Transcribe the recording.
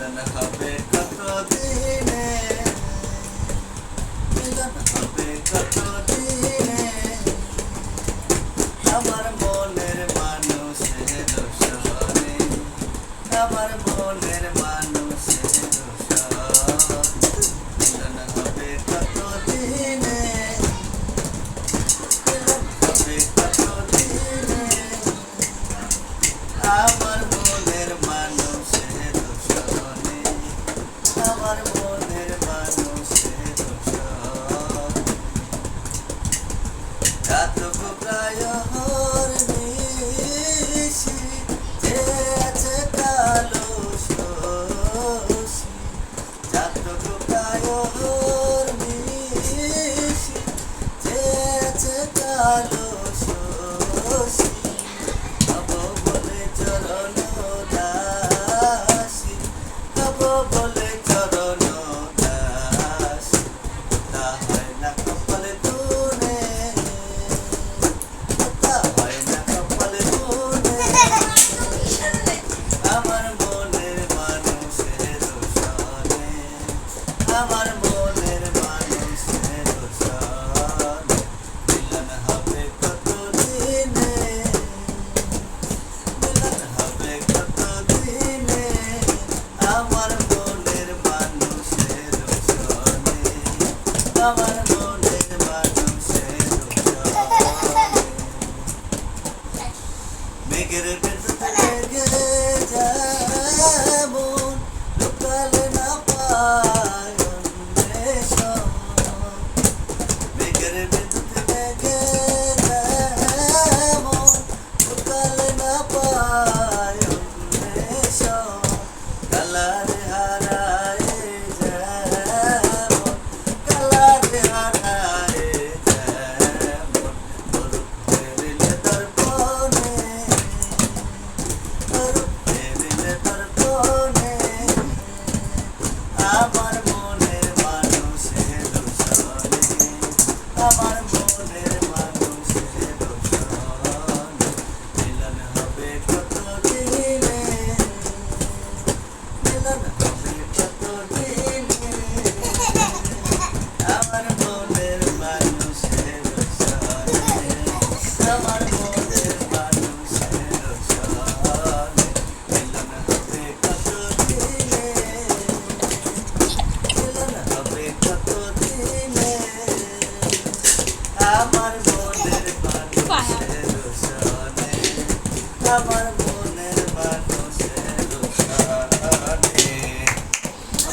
মিলন হবে কত দিনে, মিলন হবে কত দিনে, আমার মনের মানুষের সনে, আমার মনের মানুষের সনে, মিলন হবে কত দিনে, মিলন হবে কত দিনে, আমার মনের মানুষের সনে, আমার মনের মানুষের সনে, রাতটুকু প্রায় হরনিশি, যে আছে কালো শশী, রাতটুকু প্রায় হরনিশি, যে আছে কালো শশী, হব বলে চরণ দাসী, হব বলে চরণ দাসী, তা হয় না কপালে গুনে, তা হয় না কপালে গুনে, আমার মনের মানুষের সনে, আমার মনের মানুষের সনে, মিলন হবে কত দিনে, মিলন হবে কত দিনে, আমার মনের মানুষের সনে, আমার